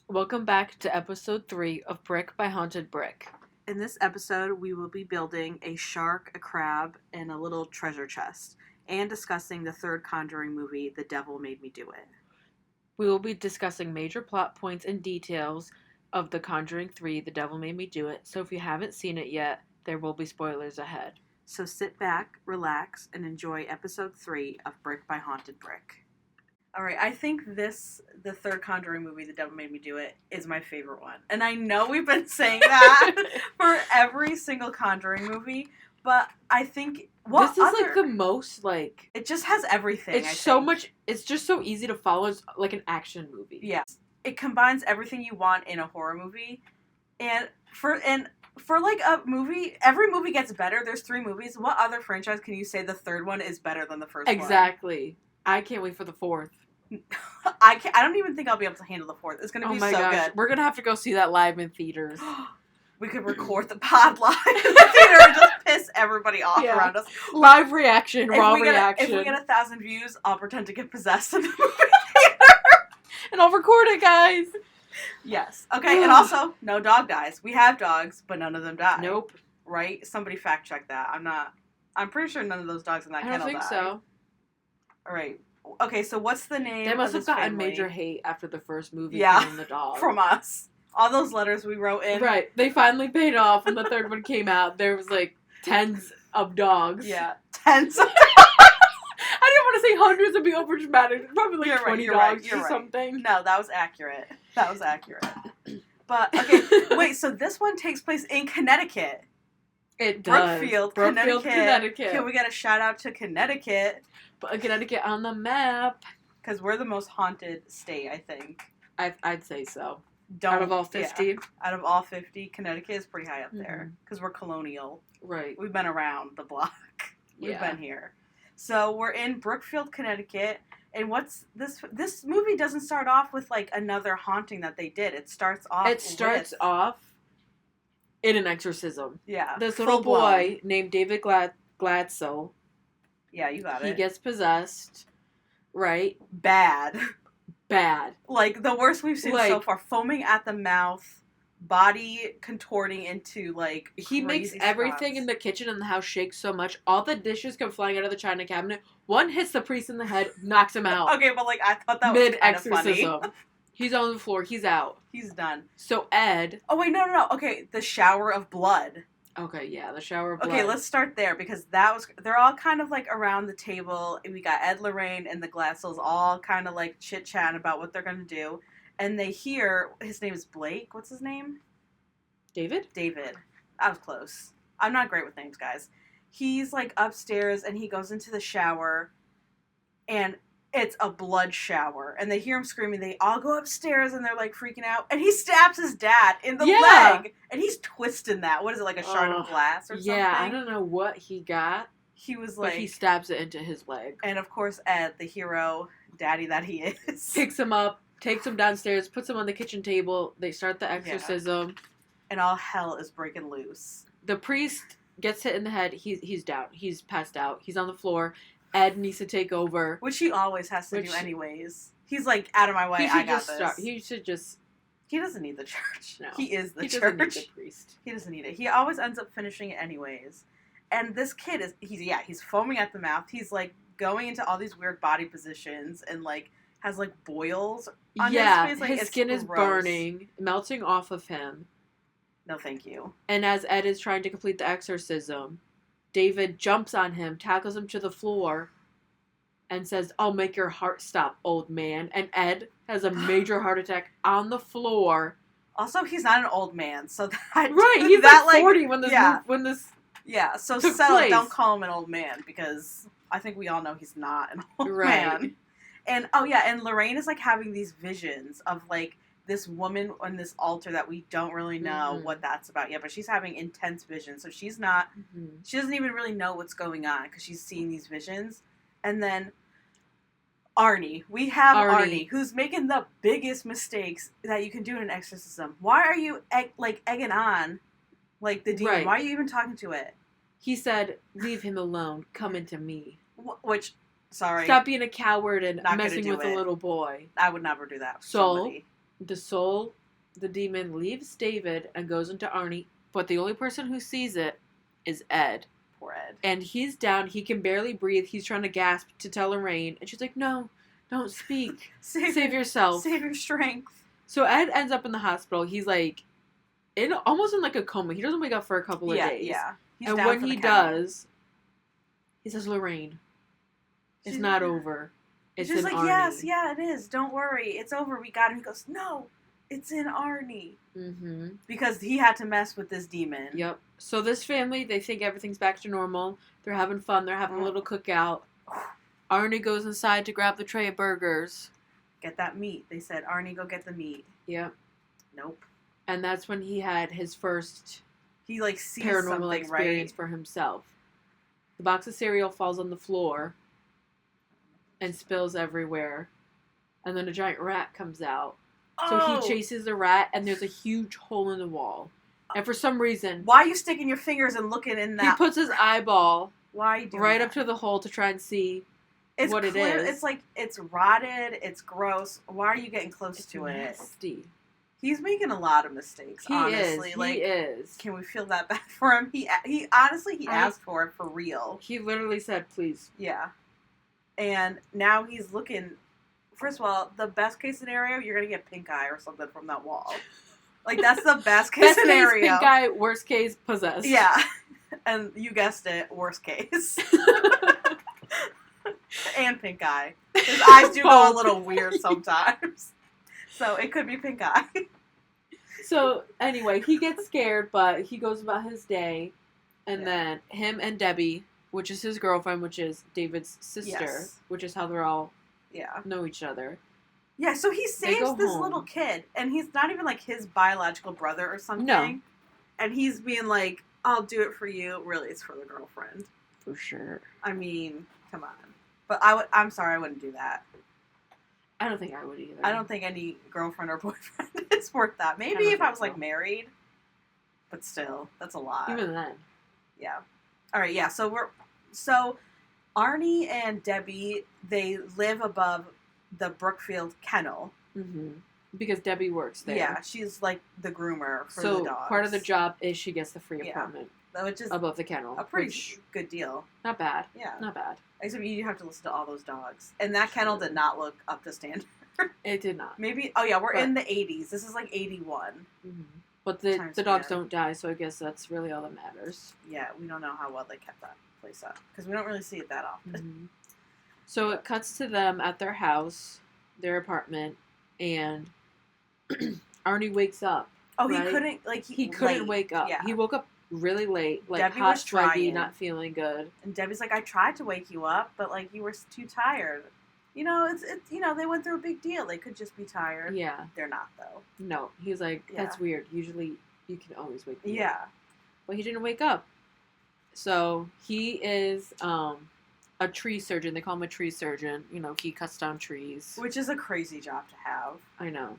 Welcome back to episode 3 of Brick by Haunted Brick. In this episode, we will be building a shark, a crab, and a little treasure chest, and discussing the third Conjuring movie, The Devil Made Me Do It. We will be discussing major plot points and details of The Conjuring 3, The Devil Made Me Do It, so if you haven't seen it yet, there will be spoilers ahead. So sit back, relax, and enjoy episode 3 of Brick by Haunted Brick. Alright, I think the third Conjuring movie, The Devil Made Me Do It, is my favorite one. And I know we've been saying that for every single Conjuring movie, but I think... This is like the most, like... It just has everything, It's so much... It's just so easy to follow. It's like an action movie. Yeah. It combines everything you want in a horror movie. And for like a movie, every movie gets better. There's 3 movies. What other franchise can you say the third one is better than the first one? Exactly. I can't wait for the 4th. I don't even think I'll be able to handle the 4th. It's going to be so good. We're going to have to go see that live in theaters. We could record the pod live in the theater and just piss everybody off around us. Live reaction, raw reaction. If we get 1,000 views, I'll pretend to get possessed in the movie theater. And I'll record it, guys. Yes. Okay, and also, no dog dies. We have dogs, but none of them die. Nope. Right? Somebody fact check that. I'm pretty sure none of those dogs in that kennel die. I don't think so. Alright. Okay, so what's the name of They must this have gotten family? major hate after the first movie killing the dog. From us. All those letters we wrote in. Right. They finally paid off when the third one came out. There was like tens of dogs. Yeah. Tens of dogs. I didn't want to say hundreds and be over dramatic. Probably like 20 dogs or something. No, that was accurate. But, okay, wait, so this one takes place in Connecticut. It does. Brookfield, Connecticut. Can we get a shout out to Connecticut? Put Connecticut on the map. Because we're the most haunted state, I think. I'd say so. Out of all 50? Yeah, out of all 50, Connecticut is pretty high up there. Because we're colonial. Right. We've been around the block. We've been here. So we're in Brookfield, Connecticut. And what's this movie doesn't start off with like another haunting that they did. It starts off in an exorcism. Yeah. This little boy named David Gladsoe. Yeah, you got it. He gets possessed. Right? Bad. Like the worst we've seen so far. Foaming at the mouth, body contorting into like he makes everything in the kitchen and the house shake so much. All the dishes come flying out of the china cabinet. One hits the priest in the head, knocks him out. Okay, but like I thought that was kind of funny. He's on the floor. He's out. He's done. So Ed. Oh wait, no. Okay, the shower of blood. Okay, yeah, the shower of blood. Okay, let's start there because they're all kind of like around the table. We got Ed, Lorraine, and the Glassells all kind of like chit-chatting about what they're going to do. And they hear, his name is Blake. What's his name? David. I was close. I'm not great with names, guys. He's like upstairs and he goes into the shower and it's a blood shower. And they hear him screaming. They all go upstairs and they're like freaking out. And he stabs his dad in the leg. And he's twisting that. What is it, like a shard of glass or something? Yeah, I don't know what he got. He was like... But he stabs it into his leg. And of course Ed, the hero daddy that he is. Picks him up, takes him downstairs, puts him on the kitchen table. They start the exorcism. Yeah. And all hell is breaking loose. The priest gets hit in the head. He's down. He's passed out. He's on the floor. Ed needs to take over. Which he always has to do anyways. He's like, out of my way, I got this. He should just... He doesn't need the church. No. He is the church. He doesn't need the priest. He doesn't need it. He always ends up finishing it anyways. And this kid he's foaming at the mouth. He's like going into all these weird body positions and like has like boils on his face. Like, his skin is burning, melting off of him. No, thank you. And as Ed is trying to complete the exorcism, David jumps on him, tackles him to the floor, and says, "I'll make your heart stop, old man." And Ed has a major heart attack on the floor. Also, he's not an old man, so that... Right, he's that, like 40 when this Yeah, so don't call him an old man, because I think we all know he's not an old man. And, and Lorraine is, like, having these visions of, like, this woman on this altar that we don't really know what that's about yet, but she's having intense visions, so she's not... She doesn't even really know what's going on, because she's seeing these visions. And then Arnie. We have Arnie, who's making the biggest mistakes that you can do in an exorcism. Why are you, egging on, like, the demon? Right. Why are you even talking to it? He said, "Leave him alone. Come into me." Which, sorry. Stop being a coward and messing with a little boy. I would never do that. So, the demon leaves David and goes into Arnie, but the only person who sees it is Ed. Poor Ed. And he's down. He can barely breathe. He's trying to gasp to tell Lorraine. And she's like, no, don't speak. Save yourself. Save your strength. So Ed ends up in the hospital. He's like, almost in like a coma. He doesn't wake up for a couple of days. Yeah. He's and when he does, he says, Lorraine, it's not over. It's she's in like, Arnie. yes, yeah, it is. Don't worry. It's over. We got him. He goes, no, it's in Arnie. Mm-hmm. Because he had to mess with this demon. Yep. So this family, they think everything's back to normal. They're having fun. They're having a little cookout. Arnie goes inside to grab the tray of burgers. Get that meat. They said, Arnie, go get the meat. Yep. Nope. And that's when he had his first he like sees paranormal experience for himself. The box of cereal falls on the floor and spills everywhere. And then a giant rat comes out. So he chases the rat, and there's a huge hole in the wall. And for some reason... Why are you sticking your fingers and looking in that... He puts his eyeball Why are you doing right that? up to the hole to try and see what it is. It's like, it's rotted, it's gross. Why are you getting close to nasty. it? He's making a lot of mistakes, honestly. He is. Can we feel that bad for him? He honestly, asked for it for real. He literally said, please. Yeah. And now he's looking... First of all, the best case scenario, you're going to get pink eye or something from that wall. Like, that's the best case scenario. Best case, pink eye. Worst case, possessed. Yeah. And you guessed it, worst case. And pink eye. His eyes do go a little weird sometimes. So it could be pink eye. So, anyway, he gets scared, but he goes about his day. And then him and Debbie, which is his girlfriend, which is David's sister, which is how they're all... know each other. Yeah, so he saves this little kid, and he's not even like his biological brother or something. No. And he's being like, I'll do it for you. Really, it's for the girlfriend. For sure. I mean, come on. But I'm sorry, I wouldn't do that. I don't think I would either. I don't think any girlfriend or boyfriend is worth that. Maybe if I was like married, but still, that's a lot. Even then. Yeah. All right, yeah, so Arnie and Debbie, they live above the Brookfield kennel. Mm-hmm. Because Debbie works there. Yeah, she's like the groomer for the dogs. So part of the job is she gets the free apartment which is above the kennel. A pretty good deal. Not bad. Yeah. Not bad. Except you have to listen to all those dogs. And that kennel did not look up to standard. It did not. Maybe, we're in the 80s. This is like 81. Mm-hmm. But the dogs don't die, so I guess that's really all that matters. Yeah, we don't know how well they kept that place up. Because we don't really see it that often. Mm-hmm. So it cuts to them at their house, their apartment, and Arnie wakes up. Oh, right? He couldn't, he couldn't wake up. Yeah. He woke up really late, like Debbie hot, was sweaty, trying. not feeling good. And Debbie's like, I tried to wake you up, but like you were too tired. You know, it's they went through a big deal. They could just be tired. Yeah. They're not, though. No. He's like, that's weird. Usually you can always wake me up. But he didn't wake up. So he is a tree surgeon. They call him a tree surgeon. You know, he cuts down trees. Which is a crazy job to have. I know.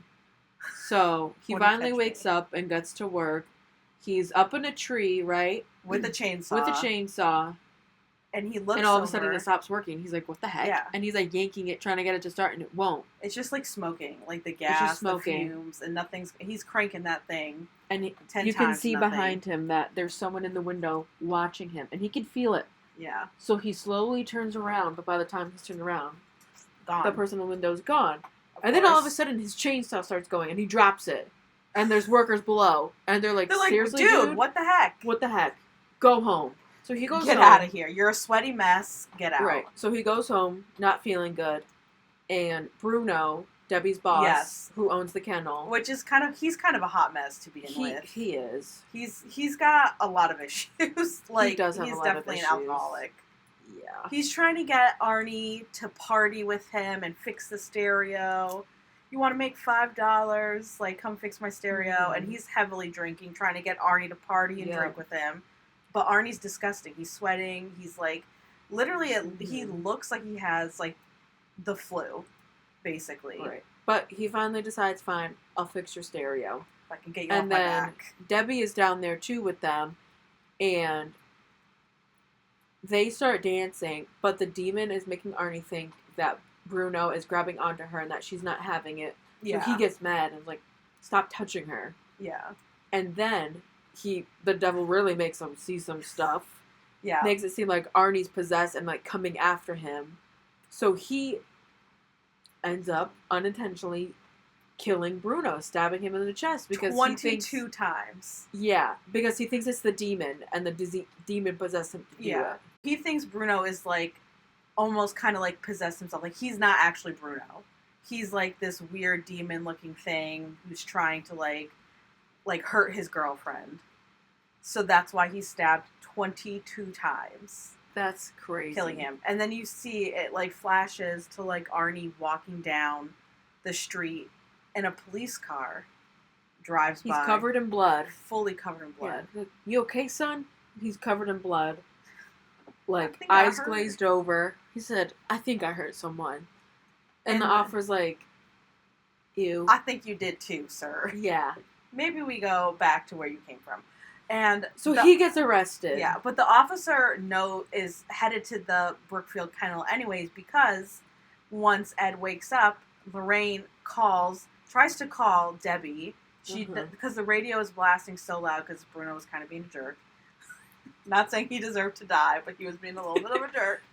So he finally wakes up and gets to work. He's up in a tree, right? With a chainsaw. And he looks and all of a sudden it stops working. He's like, what the heck? Yeah. And he's like yanking it, trying to get it to start, and it won't. It's just like smoking. Like the gas, the fumes, and he's cranking that thing. And you can see behind him that there's someone in the window watching him, and he can feel it. Yeah. So he slowly turns around, but by the time he's turned around, gone. The person in the window is gone. And then all of a sudden his chainsaw starts going, and he drops it. And there's workers below, and they're like, seriously, dude? What the heck? What the heck? Go home. So he goes home. Get out of here. You're a sweaty mess. Get out. Right. So he goes home, not feeling good. And Bruno, Debbie's boss, who owns the kennel. Which is he's kind of a hot mess to begin with. He is. He's got a lot of issues. Like, he does have a lot of issues. He's definitely an alcoholic. Yeah. He's trying to get Arnie to party with him and fix the stereo. You want to make $5? Like, come fix my stereo. Mm-hmm. And he's heavily drinking, trying to get Arnie to party and drink with him. But Arnie's disgusting. He's sweating. He's like, literally, he looks like he has, like, the flu, basically. Right. But he finally decides, fine, I'll fix your stereo. If I can get you off my back. Debbie is down there, too, with them. And they start dancing, but the demon is making Arnie think that Bruno is grabbing onto her and that she's not having it. So he gets mad and like, stop touching her. Yeah. And then the devil really makes him see some stuff. Yeah. Makes it seem like Arnie's possessed and like coming after him. So he ends up unintentionally killing Bruno, stabbing him in the chest because 22 times. Yeah, because he thinks it's the demon and the demon possessed him to do it. He thinks Bruno is like almost kind of like possessed himself. Like he's not actually Bruno. He's like this weird demon looking thing who's trying to like hurt his girlfriend. So that's why he stabbed 22 times. That's crazy. Killing him. And then you see it like flashes to like Arnie walking down the street and a police car drives by. He's covered in blood. Fully covered in blood. Yeah. You okay, son? He's covered in blood. Like, eyes glazed over. He said, I think I hurt someone. And the officer's like, ew. I think you did too, sir. Yeah. Maybe we go back to where you came from. And so he gets arrested. Yeah, but the officer is headed to the Brookfield Kennel anyways because once Ed wakes up, Lorraine tries to call Debbie. Because the radio is blasting so loud because Bruno was kind of being a jerk. Not saying he deserved to die, but he was being a little bit of a jerk.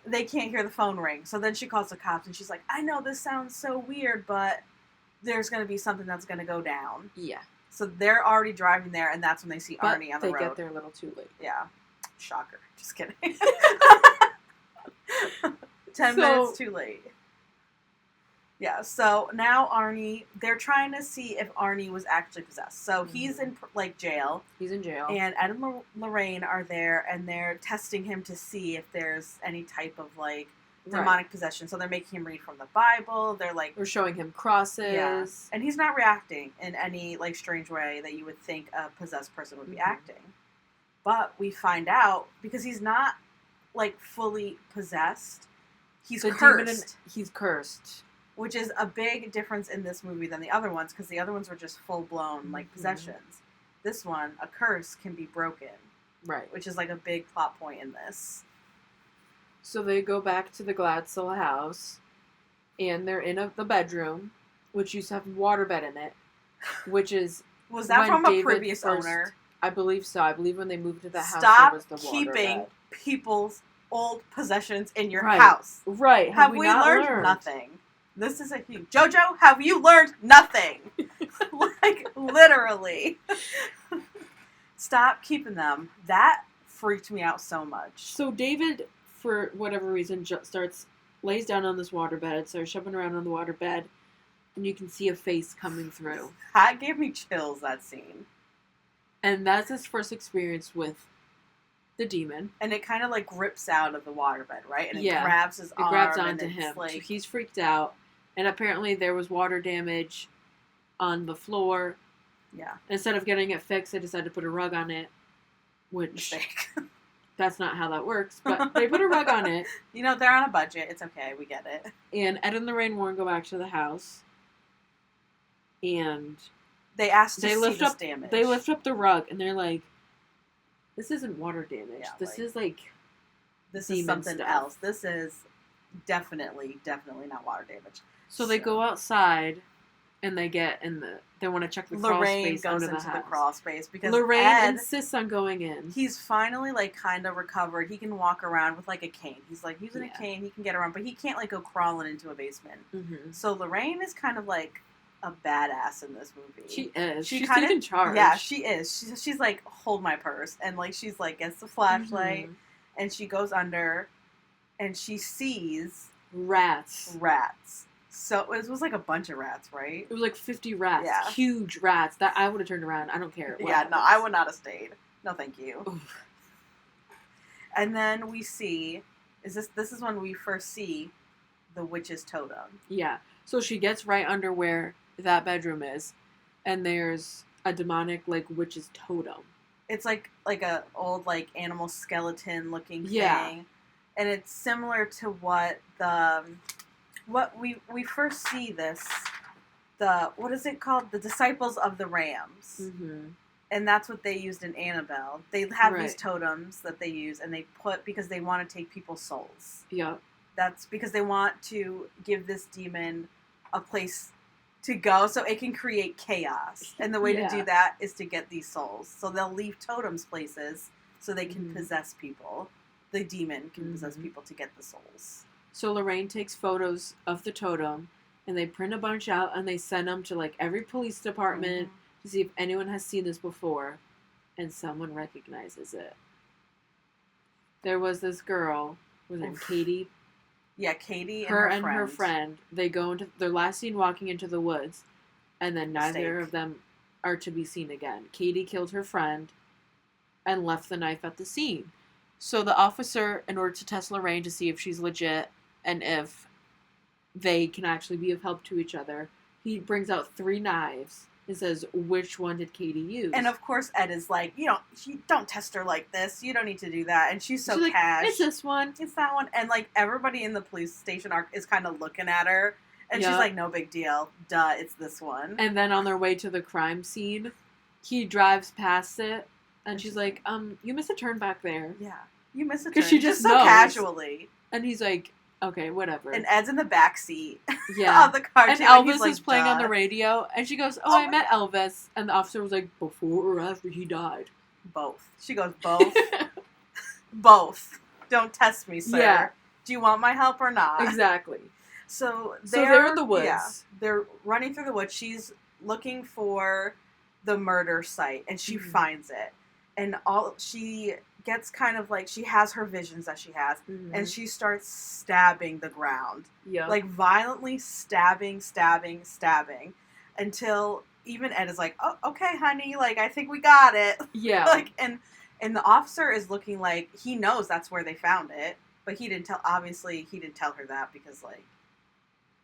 They can't hear the phone ring. So then she calls the cops and she's like, I know this sounds so weird, but there's going to be something that's going to go down. Yeah. So they're already driving there, and that's when they see Arnie on the road. They get there a little too late. Yeah. Shocker. Just kidding. 10 minutes too late. Yeah, so now they're trying to see if Arnie was actually possessed. So he's in, like, jail. He's in jail. And Ed and Lorraine are there, and they're testing him to see if there's any type of, like, demonic possession. So they're making him read from the Bible. They're showing him crosses. Yeah. And he's not reacting in any like strange way that you would think a possessed person would be acting. But we find out because he's not like fully possessed. He's cursed. He's cursed. Which is a big difference in this movie than the other ones because the other ones were just full blown like possessions. This one, a curse can be broken. Right. Which is like a big plot point in this. So they go back to the Gladstone house, and they're in the bedroom, which used to have a waterbed in it, which is... Was that from a previous owner? I believe so. I believe when they moved to the house, there was the waterbed. Stop keeping people's old possessions in your house. Right. Have we learned nothing? This is a huge... JoJo, have you learned nothing? Like, literally. Stop keeping them. That freaked me out so much. So David... for whatever reason, lays down on this waterbed, starts shoving around on the waterbed, and you can see a face coming through. That gave me chills, that scene. And that's his first experience with the demon. And it kind of, like, rips out of the waterbed, right? And it grabs his arm. It grabs onto him. Like... So he's freaked out. And apparently there was water damage on the floor. Yeah. Instead of getting it fixed, they decided to put a rug on it, which... Mistake. That's not how that works, but they put a rug on it. You know, they're on a budget. It's okay. We get it. And Ed and Lorraine Warren go back to the house. And... They asked to see this damage. They lift up the rug, and they're like, this isn't water damage. Yeah, this is, like... This is something else. This is definitely not water damage. So they go outside, and they get in the... They want to check the crawl space under the house. Lorraine goes into the crawl space because Lorraine insists on going in. He's finally, like, kind of recovered. He can walk around with, like, a cane. He's, like, using a cane. He can get around, but he can't, like, go crawling into a basement. Mm-hmm. So Lorraine is kind of, like, a badass in this movie. She is. She's taking charge. Yeah, she is. She's like, hold my purse. And, like, she's, like, gets the flashlight, and she goes under, and she sees... Rats. So it was like a bunch of rats, right? It was like 50 rats. Yeah. Huge rats. That I would have turned around. I don't care. I would not have stayed. No, thank you. Oof. And then we see, this is when we first see the witch's totem. Yeah. So she gets right under where that bedroom is, and there's a demonic, like, witch's totem. It's like a old, like, animal skeleton looking thing. And it's similar to what we first see this, what is it called? The Disciples of the Rams. Mm-hmm. And that's what they used in Annabelle. They have these totems that they use, and they because they want to take people's souls. Yeah. That's because they want to give this demon a place to go so it can create chaos. And the way to do that is to get these souls. So they'll leave totems places so they can possess people. The demon can possess people to get the souls. So Lorraine takes photos of the totem, and they print a bunch out, and they send them to, like, every police department to see if anyone has seen this before, and someone recognizes it. There was this girl, was it Katie? Yeah, Katie and her friend. They go into their last scene walking into the woods, and then neither of them are to be seen again. Katie killed her friend and left the knife at the scene. So the officer, in order to test Lorraine to see if she's legit and if they can actually be of help to each other, he brings out 3 knives and says, which one did Katie use? And of course Ed is like, you don't test her like this. You don't need to do that. And she's so cash. It's this one. It's that one. And like everybody in the police station is kind of looking at her. And she's like, no big deal. Duh, it's this one. And then on their way to the crime scene, he drives past it. And she's like, you missed a turn back there. Yeah. You missed a turn. Because she just so knows. Casually. And he's like, okay, whatever. And Ed's in the back seat of the car. And Elvis is playing on the radio. And she goes, I met Elvis. And the officer was like, before or after he died? Both. She goes, both? Both. Don't test me, sir. Yeah. Do you want my help or not? Exactly. So they're in the woods. Yeah, they're running through the woods. She's looking for the murder site. And she finds it. And she gets kind of like, she has her visions that she has, and she starts stabbing the ground. Yeah. Like, violently stabbing, until even Ed is like, oh, okay, honey, like, I think we got it. Yeah. Like, and the officer is looking like, he knows that's where they found it, but he didn't tell her that because, like,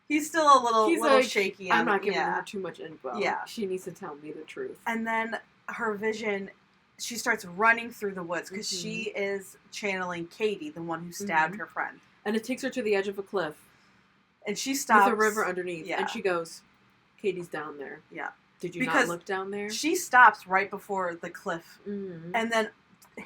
he's still a little like, shaky. I'm not giving her too much info. Yeah. She needs to tell me the truth. And then her vision, she starts running through the woods because she is channeling Katie, the one who stabbed her friend. And it takes her to the edge of a cliff. And she stops. With a river underneath. Yeah. And she goes, Katie's down there. Yeah. Did you not look down there? She stops right before the cliff. And then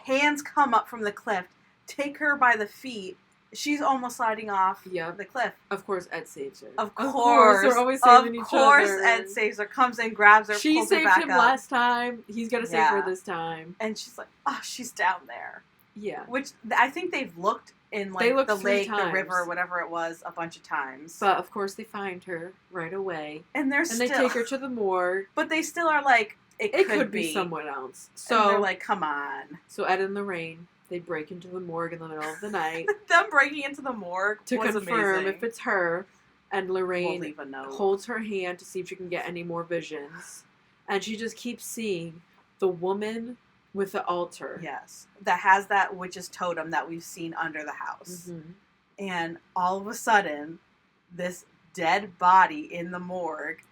hands come up from the cliff, take her by the feet. She's almost sliding off the cliff. Of course, Ed saves her. Of course. They're always saving each other. Of course, Ed saves her, comes in, grabs her, she pulls her back up. She saved him last time. He's going to save her this time. And she's like, oh, she's down there. Yeah. Which, I think they've looked in, like, the lake, the river, whatever it was, a bunch of times. But, of course, they find her right away. And they take her to the morgue. But they still are like, it could be someone else. So and they're like, come on. So Ed and Lorraine, they break into the morgue in the middle of the night. Them breaking into the morgue to was confirm amazing. if it's her. And Lorraine leave a note. Holds her hand to see if she can get any more visions. And she just keeps seeing the woman with the altar. Yes. That has that witch's totem that we've seen under the house. And all of a sudden, this dead body in the morgue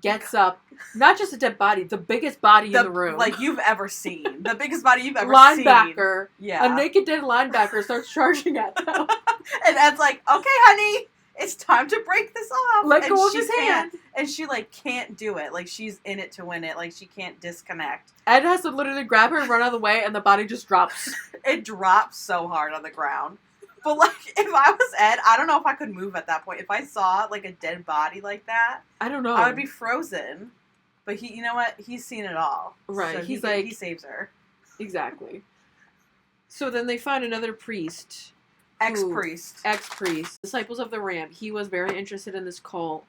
gets up. Not just a dead body, the biggest body in the room. Like you've ever seen. The biggest body you've ever seen. Linebacker. Yeah. A naked dead linebacker starts charging at them. And Ed's like, okay, honey, it's time to break this off. Let go of his hand. And she, like, can't do it. Like, she's in it to win it. Like, she can't disconnect. Ed has to literally grab her and run out of the way, and the body just drops. It drops so hard on the ground. But, like, if I was Ed, I don't know if I could move at that point. If I saw, like, a dead body like that, I don't know. I would be frozen. But you know what? He's seen it all. Right. So he saves her. Exactly. So then they find another priest. Ex-priest. Disciples of the Ram. He was very interested in this cult,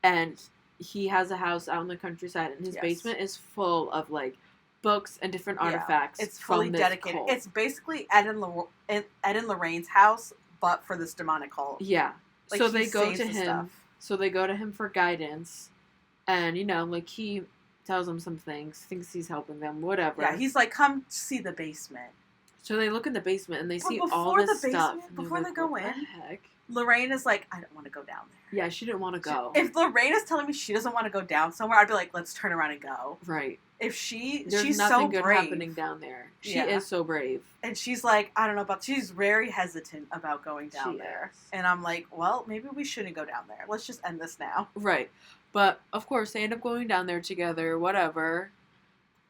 and he has a house out in the countryside, and his basement is full of, like, books and different artifacts. It's fully dedicated. Cult. It's basically Ed and Lorraine's house, but for this demonic cult. Yeah. Like, so they go to him. Stuff. So they go to him for guidance, and, you know, like, he tells them some things, thinks he's helping them, whatever. Yeah, he's like, come see the basement. So they look in the basement and they see all this stuff. Before they go in, heck? Lorraine is like, I don't want to go down there. Yeah, she didn't want to go. If Lorraine is telling me she doesn't want to go down somewhere, I'd be like, let's turn around and go. Right. If she's nothing so good brave. Happening down there. She is so brave. And she's like, I don't know she's very hesitant about going down there. And I'm like, well, maybe we shouldn't go down there. Let's just end this now. Right. But, of course, they end up going down there together, whatever.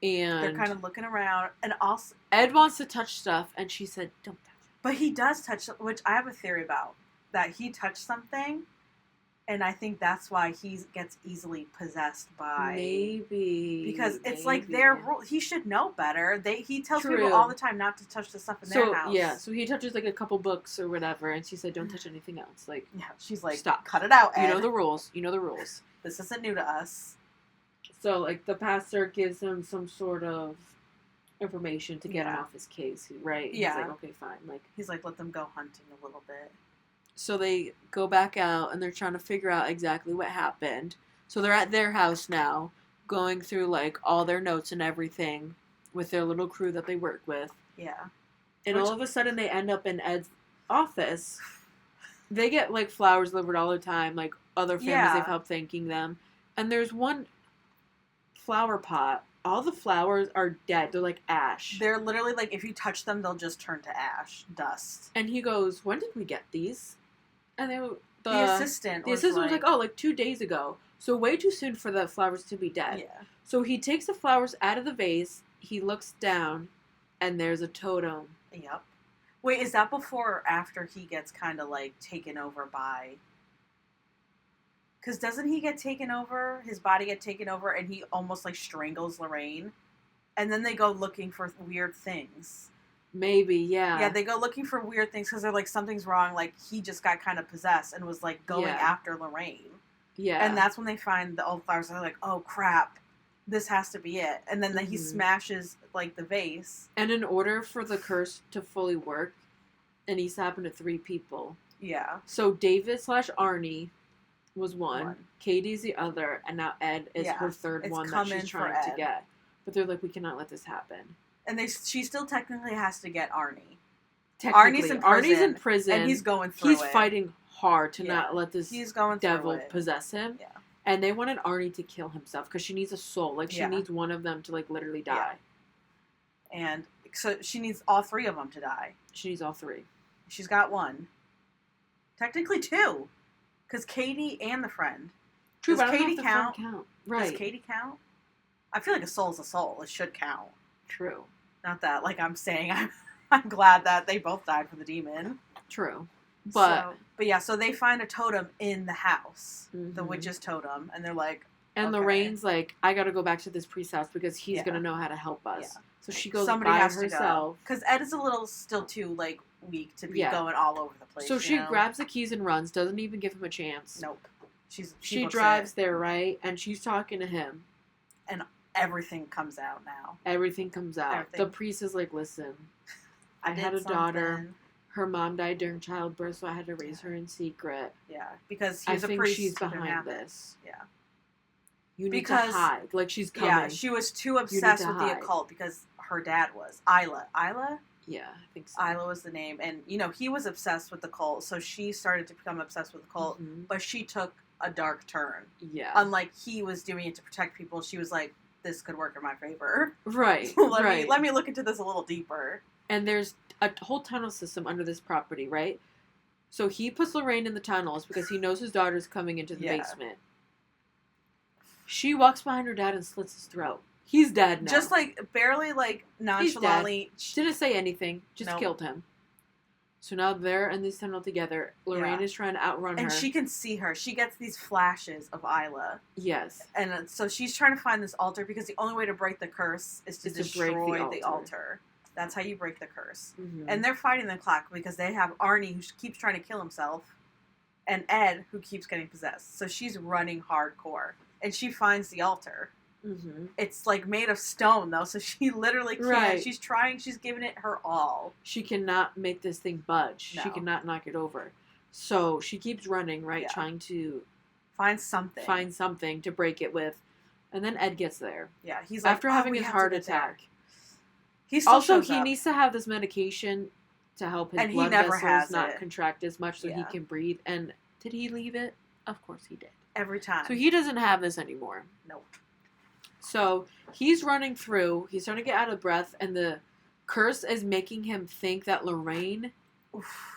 And they're kind of looking around, and also Ed wants to touch stuff, and she said, "Don't touch it." But he does touch, which I have a theory about. That he touched something, And I think that's why he gets easily possessed by... Maybe. Because it's like their rule. He should know better. He tells True. people all the time not to touch the stuff in their house. Yeah, so he touches like a couple books or whatever, and she said, don't touch anything else. Like, yeah, she's like, stop. Cut it out, Ed. You know the rules. You know the rules. This isn't new to us. So, like, the pastor gives him some sort of information to get him off his case, right? Yeah. He's like, okay, fine. Like, he's like, let them go hunting a little bit. So they go back out, and they're trying to figure out exactly what happened. So they're at their house now, going through, like, all their notes and everything with their little crew that they work with. Yeah. And all of a sudden, they end up in Ed's office. They get, like, flowers delivered all the time, like, other families they've helped thanking them. And there's one flower pot. All the flowers are dead. They're, like, ash. They're literally, like, if you touch them, they'll just turn to ash, dust. And he goes, when did we get these? And the assistant was like, oh, like 2 days ago. So way too soon for the flowers to be dead. Yeah. So he takes the flowers out of the vase. He looks down, and there's a totem. Yep. Wait, is that before or after he gets kind of, like, taken over by... Because doesn't he get taken over? His body get taken over, and he almost, like, strangles Lorraine? And then they go looking for weird things. Maybe, yeah. Yeah, they go looking for weird things because they're like, something's wrong. Like, he just got kind of possessed and was, like, going after Lorraine. Yeah. And that's when they find the old flowers. And they're like, oh, crap. This has to be it. And then he smashes, like, the vase. And in order for the curse to fully work, it needs to happen to 3 people. Yeah. So David/Arnie was one. Katie's the other. And now Ed is her third one that she's trying to get. But they're like, we cannot let this happen. And she still technically has to get Arnie. Arnie's in prison. And he's going through He's fighting hard to not let this devil it. possess him. Yeah. And they wanted Arnie to kill himself because she needs a soul. Like, she needs one of them to, like, literally die. Yeah. And so she needs all 3 of them to die. She needs all 3. She's got 1. Technically 2. Because Katie and the friend. True, Does but Katie I don't know if the friend count? Right. Does Katie count? I feel like a soul's a soul. It should count. True. Not that, like, I'm saying I'm glad that they both died from the demon. True. But yeah, so they find a totem in the house. The witch's totem. And they're like, and Lorraine's like, I gotta go back to this priest's house because he's gonna know how to help us. Yeah. So she goes by herself. Because Ed is a little still too, like, weak to be going all over the place. So she grabs the keys and runs, doesn't even give him a chance. Nope. She drives there, right? And she's talking to him. And everything comes out now. Everything comes out. Everything. The priest is like, listen, I had a daughter. Her mom died during childbirth, so I had to raise her in secret. Yeah, because I think she's behind this. Yeah. You need to hide. Like, she's coming. Yeah, she was too obsessed with the occult because her dad was. Isla? Yeah, I think so. Isla was the name. And, you know, he was obsessed with the cult, so she started to become obsessed with the cult, but she took a dark turn. Yeah. Unlike he was doing it to protect people, she was like, this could work in my favor. Right. Let me look into this a little deeper. And there's a whole tunnel system under this property, right? So he puts Lorraine in the tunnels because he knows his daughter's coming into the basement. She walks behind her dad and slits his throat. He's dead now. Just, like, barely, like, nonchalantly. Didn't say anything. Just killed him. So now they're in this tunnel together. Lorraine is trying to outrun her. And she can see her. She gets these flashes of Isla. Yes. And so she's trying to find this altar because the only way to break the curse is to destroy the altar. That's how you break the curse. Mm-hmm. And they're fighting the clock because they have Arnie, who keeps trying to kill himself, and Ed, who keeps getting possessed. So she's running hardcore. And she finds the altar. Mm-hmm. It's, like, made of stone, though, so she literally can't. Right. She's trying. She's giving it her all. She cannot make this thing budge. No. She cannot knock it over. So she keeps running, right, trying to find something to break it with. And then Ed gets there. Yeah, he's like, after having his heart attack. He needs to have this medication to help his blood vessels not contract as much so he can breathe. And did he leave it? Of course he did. Every time. So he doesn't have this anymore. Nope. So he's running through. He's starting to get out of breath. And the curse is making him think that Lorraine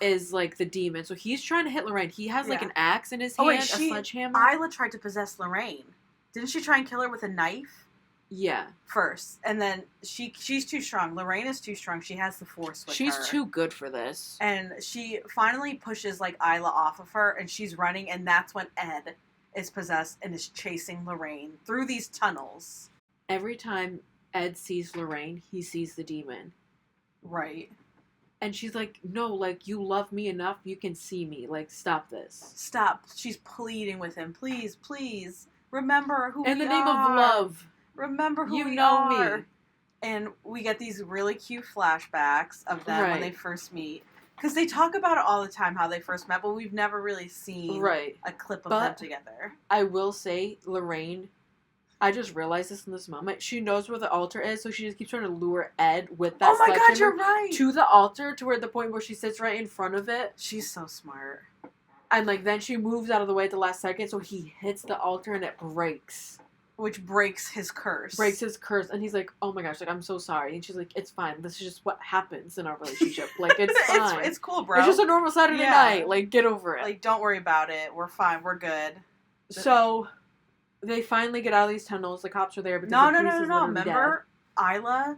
is, like, the demon. So he's trying to hit Lorraine. He has, like, an axe in his hand, a sledgehammer. Isla tried to possess Lorraine. Didn't she try and kill her with a knife? Yeah. First, and then she's too strong. Lorraine is too strong. She has the force with her. She's too good for this. And she finally pushes like Isla off of her, and she's running, and that's when Ed is possessed and is chasing Lorraine through these tunnels. Every time Ed sees Lorraine, he sees the demon. Right. And she's like, no, like, you love me enough, you can see me. Like, stop this. Stop. She's pleading with him. Please, please, remember who we are. In the name of love. Remember who you we know are. Me. And we get these really cute flashbacks of them Right. when they first meet. Because they talk about it all the time, how they first met, but we've never really seen Right. a clip of But them together. I will say, Lorraine, I just realized this in this moment. She knows where the altar is, so she just keeps trying to lure Ed with that Oh my god, sledgehammer you're right! to the altar, to where the point where she sits right in front of it. She's so smart. And, like, then she moves out of the way at the last second, so he hits the altar and it breaks. Which breaks his curse. Breaks his curse. And he's like, oh my gosh, like, I'm so sorry. And she's like, it's fine. This is just what happens in our relationship. Like, it's fine. It's cool, bro. It's just a normal Saturday night. Like, get over it. Like, don't worry about it. We're fine. We're good. So, they finally get out of these tunnels. The cops are there because No. the priest is literally Remember, Isla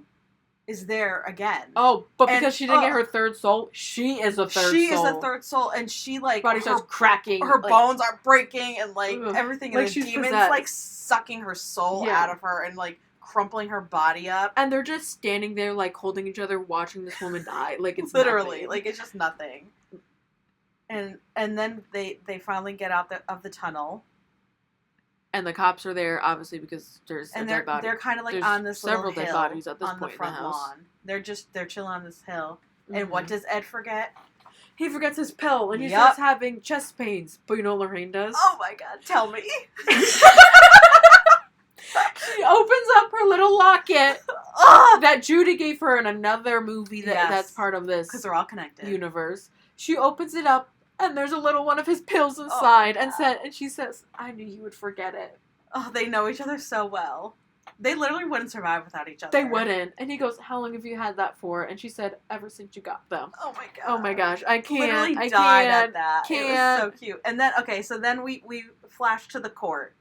is there again. Oh, but because And, she didn't get her third soul, she is a third soul. She is the third soul, and she, like, Body starts cracking. her like, bones are breaking, and, like, ugh. everything. Like, And the she's demon's, possessed. like, sucking her soul out of her and, like, crumpling her body up. And they're just standing there, like, holding each other, watching this woman die. Like, it's literally. nothing. Like, it's just nothing. And then they finally get out of the tunnel. And the cops are there, obviously, because there's a dead body. They're kind of, like, There's on this several little dead hill bodies at this on point the front in the house. lawn. They're chilling on this hill. Mm-hmm. And what does Ed forget? He forgets his pill, and he Yup. starts having chest pains. But you know what Lorraine does? Oh my god, tell me. She opens up her little locket Ugh! that Judy gave her in another movie that's part of this Because they're all connected. universe. She opens it up, and there's a little one of his pills inside, and she says, "I knew you would forget it." Oh, they know each other so well. They literally wouldn't survive without each other. They wouldn't. And he goes, "How long have you had that for?" And she said, "Ever since you got them." Oh my god. Oh my gosh, I can't. Literally I died can't. at that. Can't. It was so cute. And then, okay, so then we flash to the court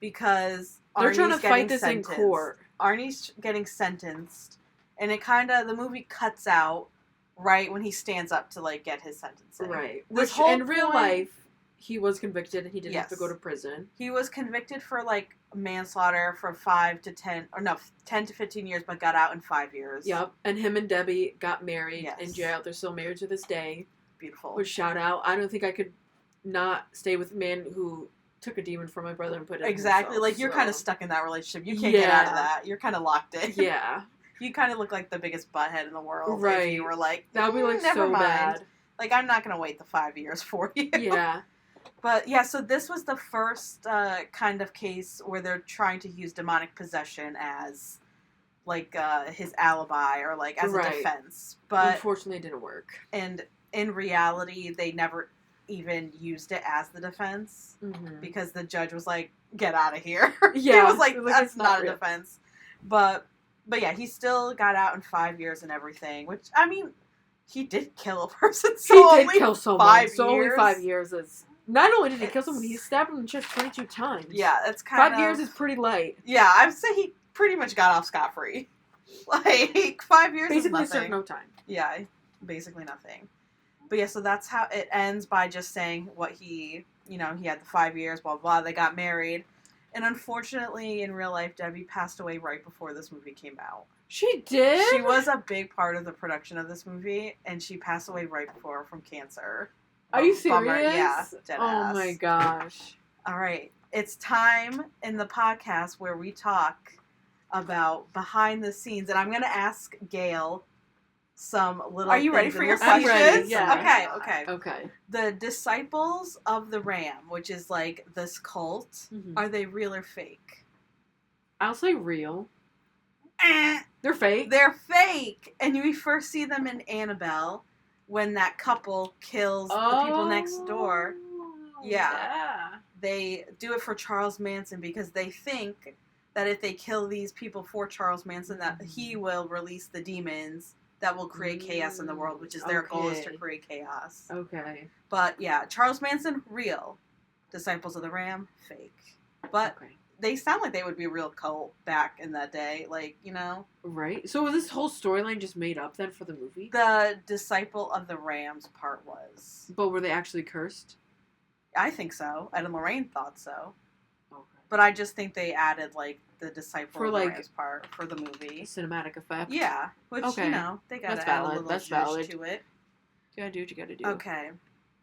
because They're Arnie's trying to fight getting this sentenced. in court. Arnie's getting sentenced, and it the movie cuts out right when he stands up to, like, get his sentencing. Right. This Which, whole in real point- life, he was convicted and he didn't have to Yes. go to prison. He was convicted for, like, manslaughter for 10 to 15 years, but got out in 5 years. Yep. And him and Debbie got married Yes. in jail. They're still married to this day. Beautiful. Which, shout out. I don't think I could not stay with a man who took a demon from my brother and put it Exactly. in himself, Like, you're so. kind of stuck in that relationship. You can't get out of that. You're kind of locked in. Yeah. You kind of look like the biggest butthead in the world. Right. If you were like, That would be, like, never so mind. bad. Like, I'm not going to wait the 5 years for you. Yeah. But, yeah, so this was the first kind of case where they're trying to use demonic possession as, like, his alibi or, like, as a defense. But unfortunately, it didn't work. And in reality, they never even used it as the defense Mm-hmm. because the judge was like, get out of here. Yeah. He was like, that's it's not a real. defense. But yeah, he still got out in 5 years and everything, which, I mean, he did kill a person. So He did kill someone. 5 So only years? 5 years is... Not only did he kill someone, he stabbed him in the chest 22 times. Yeah, that's kind of... 5 years is pretty light. Yeah, I'd say he pretty much got off scot-free. Like, 5 years Basically is served nothing. no time. Yeah, basically nothing. But yeah, so that's how it ends, by just saying what he had the 5 years, blah, blah, they got married. And unfortunately, in real life, Debbie passed away right before this movie came out. She did? She was a big part of the production of this movie, and she passed away right before from cancer. Are you Bummer. serious? Yeah, dead Oh ass. my gosh. All right. It's time in the podcast where we talk about behind the scenes, and I'm going to ask Gail some little Are you ready things, for your little I'm ready, questions? yeah. Okay. Okay. The Disciples of the Ram, which is like this cult, Mhm. are they real or fake? I'll say real. Eh, They're fake. they're fake. And we first see them in Annabelle when that couple kills the people next door. Yeah. They do it for Charles Manson because they think that if they kill these people for Charles Manson, that he will release the demons that will create chaos in the world, which is their goal, is to Okay. create chaos. Okay. But yeah, Charles Manson, real. Disciples of the Ram, fake. But Okay. they sound like they would be a real cult back in that day. Like, you know? Right. So was this whole storyline just made up then for the movie? The Disciple of the Rams part was. But were they actually cursed? I think so. Ed and Lorraine thought so. Okay. But I just think they added, like, the Disciple For, of the like, Rams part for the movie. Cinematic effect. Yeah. Which, Okay. you know, they gotta That's add valid. a little That's zhuzh valid. to it. You gotta do what you gotta do. Okay.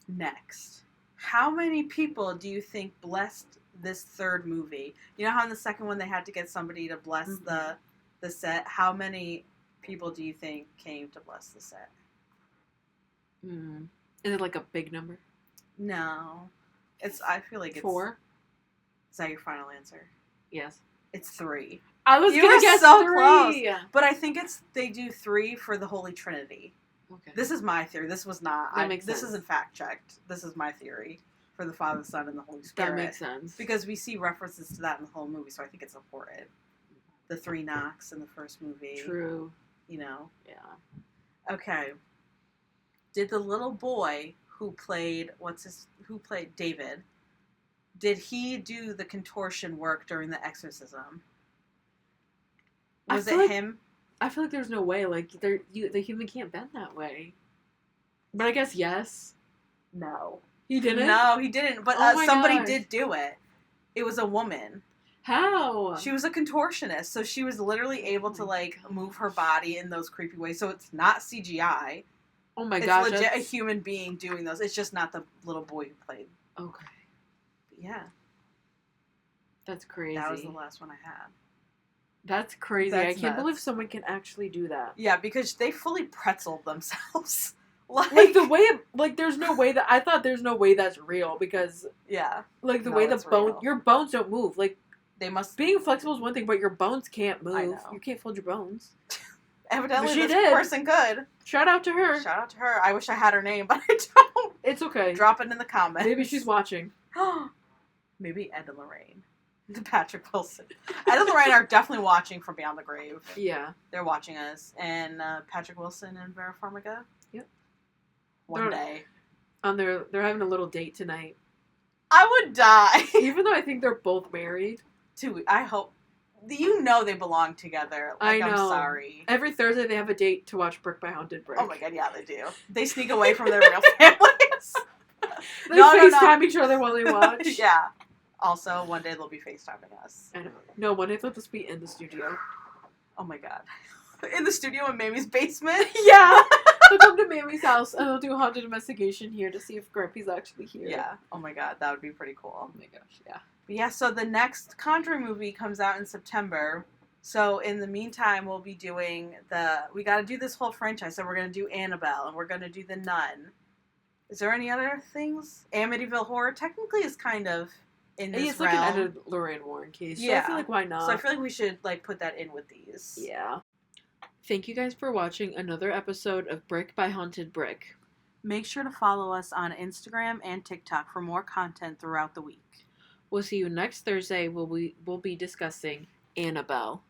Next. How many people do you think blessed this third movie? You know how in the second one they had to get somebody to bless the set? How many people do you think came to bless the set? Is it like a big number? No. I feel like it's 4? Is that your final answer? Yes. It's 3. I was You gonna were guess so 3. close. But I think they do 3 for the Holy Trinity. Okay. This is my theory. This was not. That makes this sense. isn't fact checked. This is my theory for the Father, the Son, and the Holy Spirit. That makes sense. Because we see references to that in the whole movie, so I think it's important. The 3 knocks in the first movie. True. You know. Yeah. Okay. Did the little boy who played David? Did he do the contortion work during the exorcism? Was it him? I feel like there's no way. Like the human can't bend that way. But I guess yes. No. He didn't? No, he didn't. But somebody did do it. It was a woman. How? She was a contortionist, so she was literally able to move her body in those creepy ways. So it's not CGI. Oh my gosh. It's legit a human being doing those. It's just not the little boy who played. Okay. But yeah. That's crazy. That was the last one I had. That's crazy. That's I can't nuts. believe someone can actually do that. Yeah, because they fully pretzeled themselves. Like the way, there's no way that, I thought there's no way that's real because, yeah. like the way the bone, your bones don't move. Like, they must. Being flexible is one thing, but your bones can't move. I know. You can't fold your bones. Evidently, she this did. person could. Shout out to her. Shout out to her. I wish I had her name, but I don't. It's okay. Drop it in the comments. Maybe she's watching. Maybe Ed and Lorraine. Patrick Wilson. Ed and Lorraine are definitely watching from Beyond the Grave. Yeah. They're watching us. And Patrick Wilson and Vera Farmiga. Yep. One day. They're having a little date tonight. I would die. Even though I think they're both married. I hope. You know they belong together. I know. I'm sorry. Every Thursday they have a date to watch Brick by Haunted Brick. Oh my god, yeah, they do. They sneak away from their real families. They FaceTime each other while they watch. Yeah. Also, one day they'll be FaceTiming us. I know. No, one day they'll just be in the studio. Oh my god. In the studio in Mamie's basement? Yeah! They'll come to Mamie's house and they'll do a haunted investigation here to see if Grumpy's actually here. Yeah. Oh my god, that would be pretty cool. Oh my gosh, yeah. But yeah, so the next Conjuring movie comes out in September. So in the meantime, we'll be doing we gotta do this whole franchise. So we're gonna do Annabelle and we're gonna do The Nun. Is there any other things? Amityville Horror technically is kind of in this it's realm. like an Ed Lorraine Warren case. So I feel like why not? So I feel like we should put that in with these. Yeah. Thank you guys for watching another episode of Brick by Haunted Brick. Make sure to follow us on Instagram and TikTok for more content throughout the week. We'll see you next Thursday. We'll be discussing Annabelle.